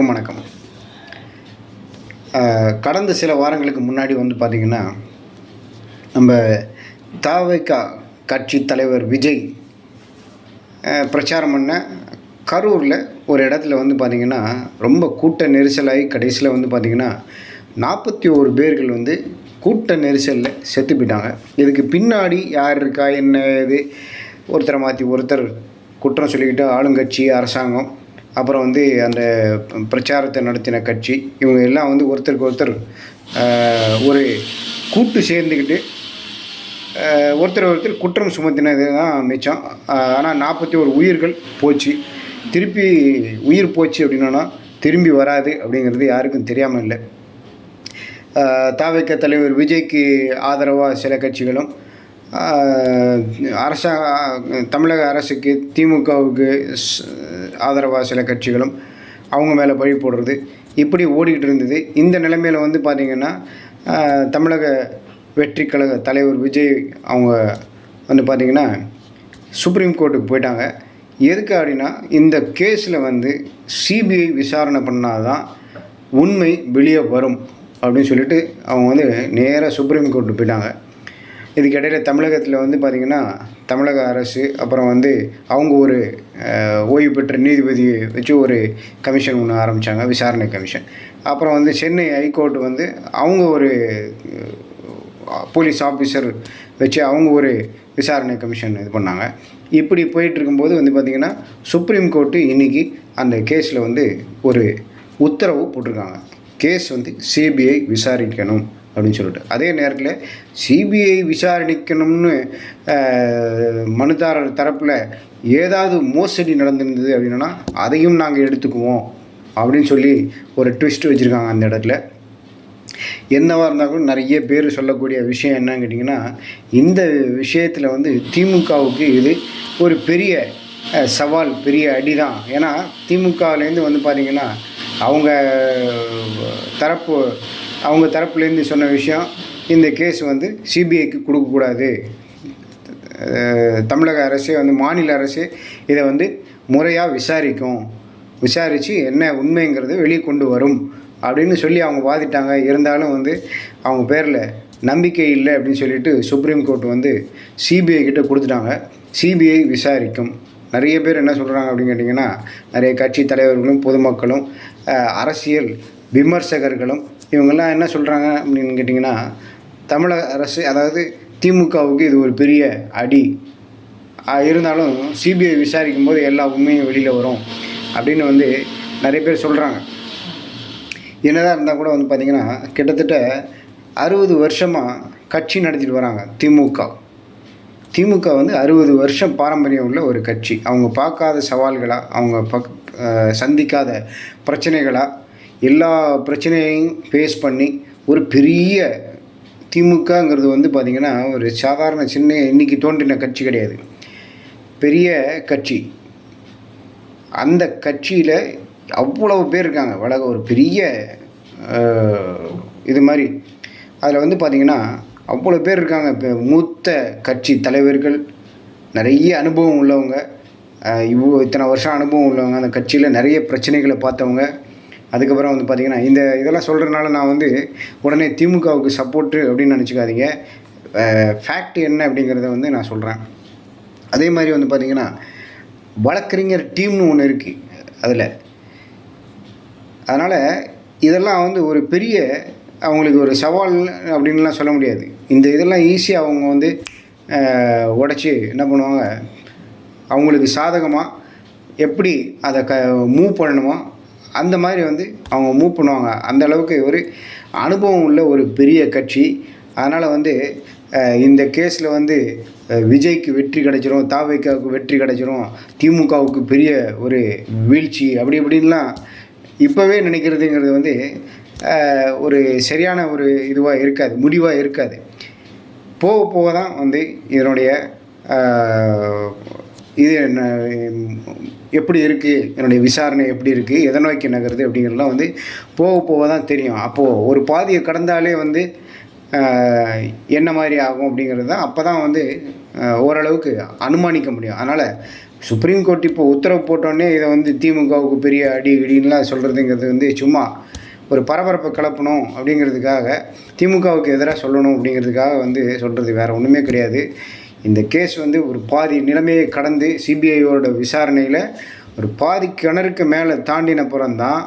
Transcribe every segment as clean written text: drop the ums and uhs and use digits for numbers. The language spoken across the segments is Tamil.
வணக்கம். கடந்த சில வாரங்களுக்கு முன்னாடி பார்த்திங்கன்னா, நம்ம தவிக கட்சி தலைவர் விஜய் பிரச்சாரம் பண்ண கரூரில் ஒரு இடத்துல பார்த்திங்கன்னா, ரொம்ப கூட்ட நெரிசலாகி கடைசியில் பார்த்திங்கன்னா 41 பேர்கள் கூட்ட நெரிசலில் செத்து போயிட்டாங்க. இதுக்கு பின்னாடி யார் இருக்கா, என்ன ஏது, ஒருத்தரை மாற்றி ஒருத்தர் குற்றம் சொல்லிக்கிட்டு ஆளுங்கட்சி, அரசாங்கம், அப்புறம் அந்த பிரச்சாரத்தை நடத்தின கட்சி, இவங்க எல்லாம் ஒருத்தருக்கு ஒருத்தர் ஒரு கூட்டு சேர்ந்துக்கிட்டு ஒருத்தர் குற்றம் சுமத்தினது தான் மிச்சம். ஆனால் 41 உயிர்கள் போச்சு. திருப்பி உயிர் போச்சு அப்படின்னா திரும்பி வராது அப்படிங்கிறது யாருக்கும் தெரியாமல் இல்லை. தவிக தலைவர் விஜய்க்கு ஆதரவாக சில கட்சிகளும், தமிழக அரசுக்கு, திமுகவுக்கு ஆதரவாக சில கட்சிகளும் அவங்க மேலே பழி போடுறது, இப்படி ஓடிக்கிட்டு இருந்தது. இந்த நிலைமையில் பார்த்திங்கன்னா, தமிழக வெற்றி கழக தலைவர் விஜய் அவங்க பார்த்திங்கன்னா சுப்ரீம் கோர்ட்டுக்கு போயிட்டாங்க. எதுக்கு அப்படின்னா, இந்த கேஸில் சிபிஐ விசாரணை பண்ணால் தான் உண்மை வெளியே வரும் அப்படின்னு சொல்லிட்டு அவங்க நேராக சுப்ரீம் கோர்ட்டுக்கு போயிட்டாங்க. இதுக்கிடையில் தமிழகத்தில் பார்த்திங்கன்னா, தமிழக அரசு அப்புறம் அவங்க ஒரு ஓய்வு பெற்ற நீதிபதியை வச்சு ஒரு கமிஷன் ஒன்று ஆரம்பித்தாங்க, விசாரணை கமிஷன். அப்புறம் சென்னை ஹைகோர்ட் அவங்க ஒரு போலீஸ் ஆஃபீஸர் வச்சு அவங்க ஒரு விசாரணை கமிஷன் இது பண்ணாங்க. இப்படி போயிட்டுருக்கும்போது பார்த்திங்கன்னா, சுப்ரீம் கோர்ட்டு இன்றைக்கி அந்த கேஸில் ஒரு உத்தரவு போட்டிருக்காங்க. கேஸ் சிபிஐ விசாரிக்கணும் அப்படின்னு சொல்லிட்டு. அதே நேரத்தில் சிபிஐ விசாரணிக்கணும்னு மனுதாரர் தரப்பில் ஏதாவது மோசடி நடந்திருந்தது அப்படின்னா அதையும் நாங்கள் எடுத்துக்குவோம் அப்படின்னு சொல்லி ஒரு ட்விஸ்ட் வச்சுருக்காங்க. அந்த இடத்துல என்னவாக இருந்தாலும் நிறைய பேர் சொல்லக்கூடிய விஷயம் என்னன்னு கேட்டிங்கன்னா, இந்த விஷயத்தில் திமுகவுக்கு இது ஒரு பெரிய சவால், பெரிய அடி தான். ஏன்னா திமுகவிலேருந்து பார்த்திங்கன்னா, அவங்க தரப்புலேருந்து சொன்ன விஷயம், இந்த கேஸ் சிபிஐக்கு கொடுக்கக்கூடாது, தமிழக அரசே மாநில அரசே இதை முறையாக விசாரித்து என்ன உண்மைங்கிறது வெளியே கொண்டு வரும் அப்படின்னு சொல்லி அவங்க வாதிட்டாங்க. இருந்தாலும் அவங்க பேரில் நம்பிக்கை இல்லை அப்படின்னு சொல்லிட்டு சுப்ரீம் கோர்ட் சிபிஐ கிட்ட கொடுத்துட்டாங்க. சிபிஐ விசாரிக்கும். நிறைய பேர் என்ன சொல்கிறாங்க அப்படின்னு கேட்டிங்கன்னா, நிறைய கட்சி தலைவர்களும், பொதுமக்களும், அரசியல் விமர்சகர்களும் இவங்கெல்லாம் என்ன சொல்கிறாங்க அப்படின்னு கேட்டிங்கன்னா, தமிழக அரசு, அதாவது திமுகவுக்கு இது ஒரு பெரிய அடி, இருந்தாலும் சிபிஐ விசாரிக்கும் போது எல்லா உண்மையும் வெளியில் வரும் அப்படின்னு நிறைய பேர் சொல்கிறாங்க. என்னதான் இருந்தால் கூட பார்த்திங்கன்னா, கிட்டத்தட்ட 60 வருஷமாக கட்சி நடத்திட்டு வராங்க திமுக 60 வருஷம் பாரம்பரியம் உள்ள ஒரு கட்சி. அவங்க பார்க்காத சவால்களாக, அவங்க சந்திக்காத பிரச்சனைகளாக, எல்லா பிரச்சனையையும் ஃபேஸ் பண்ணி ஒரு பெரிய திமுகங்கிறது பார்த்திங்கன்னா ஒரு சாதாரண சின்ன இன்றைக்கி தோன்றின கட்சி கிடையாது, பெரிய கட்சி. அந்த கட்சியில் அவ்வளவு பேர் இருக்காங்க. ஒரு பெரிய இது மாதிரி அதில் பார்த்திங்கன்னா அவ்வளோ பேர் இருக்காங்க. இப்போ மூத்த கட்சி தலைவர்கள், நிறைய அனுபவம் உள்ளவங்க, இத்தனை வருஷம் அனுபவம் உள்ளவங்க, அந்த கட்சியில் நிறைய பிரச்சனைகளை பார்த்தவங்க. அதுக்கப்புறம் பார்த்திங்கன்னா, இதெல்லாம் சொல்கிறதுனால நான் உடனே திமுகவுக்கு சப்போர்ட்டு அப்படின்னு நினச்சிக்காதீங்க. ஃபேக்ட் என்ன அப்படிங்கிறத நான் சொல்கிறேன். அதே மாதிரி பார்த்திங்கன்னா, வழக்கறிஞர் டீம்னு ஒன்று இருக்குது அதில். அதனால் இதெல்லாம் ஒரு பெரிய அவங்களுக்கு ஒரு சவால் அப்படின்லாம் சொல்ல முடியாது. இதெல்லாம் ஈஸியாக அவங்க உடச்சி என்ன பண்ணுவாங்க, அவங்களுக்கு சாதகமாக எப்படி அதை மூவ் பண்ணணுமோ அந்த மாதிரி அவங்க மூவ் பண்ணுவாங்க. அந்த அளவுக்கு ஒரு அனுபவம் உள்ள ஒரு பெரிய கட்சி. அதனால் இந்த கேஸில் விஜய்க்கு வெற்றி கிடைச்சிரும், தவிகவுக்கு வெற்றி கிடைச்சிரும், திமுகவுக்கு பெரிய ஒரு வீழ்ச்சி அப்படி இப்படின்லாம் இப்போவே நினைக்கிறதுங்கிறது ஒரு சரியான ஒரு இதுவாக இருக்காது, முடிவாக இருக்காது. போக போக தான் இதனுடைய இது என்ன, எப்படி இருக்குது, என்னுடைய விசாரணை எப்படி இருக்குது, எதை நோக்கி நகருது அப்படிங்கிறதுலாம் போக போக தான் தெரியும். அப்போது ஒரு பாதியை கடந்தாலே என்ன மாதிரி ஆகும் அப்படிங்கிறது தான் அப்போ தான் ஓரளவுக்கு அனுமானிக்க முடியும். அதனால் சுப்ரீம் கோர்ட் இப்போ உத்தரவு போட்டோடனே இதை வந்து திமுகவுக்கு பெரிய அடி இடின்லாம் சொல்கிறதுங்கிறது வந்து சும்மா ஒரு பரபரப்பை கிளப்பணும் அப்படிங்கிறதுக்காக, திமுகவுக்கு எதிராக சொல்லணும் அப்படிங்கிறதுக்காக வந்து சொல்கிறது, வேறு ஒன்றுமே கிடையாது. இந்த கேஸ் வந்து ஒரு பாதி நிலைமையை கடந்து சிபிஐயோட விசாரணையில் ஒரு பாதி கிணறுக்கு மேலே தாண்டின புறம்தான்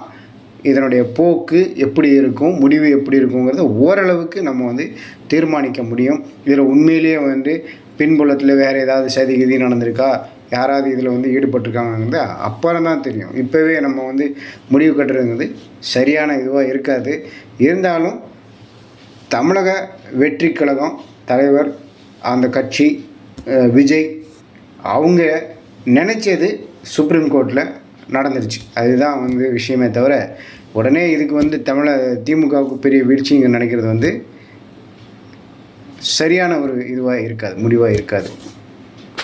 இதனுடைய போக்கு எப்படி இருக்கும், முடிவு எப்படி இருக்குங்கிறத ஓரளவுக்கு நம்ம வந்து தீர்மானிக்க முடியும். இதில் உண்மையிலேயே வந்து பின்புலத்தில் வேறு ஏதாவது சதி கிதி நடந்திருக்கா, யாராவது இதில் வந்து ஈடுபட்டிருக்காங்கிறது அப்புறம் தான் தெரியும். இப்போவே நம்ம வந்து முடிவு கட்டுறதுங்கிறது சரியான இதுவாக இருக்காது. இருந்தாலும் தமிழக வெற்றி கழகம் தலைவர், அந்த கட்சி, விஜய் அவங்க நினச்சது சுப்ரீம் கோர்ட்டில் நடந்துருச்சு. அதுதான் வந்து விஷயமே தவிர, உடனே இதுக்கு வந்து திமுகவுக்கு பெரிய வீழ்ச்சிங்க நினைக்கிறது வந்து சரியான ஒரு இதுவாக இருக்காது, முடிவாக இருக்காது.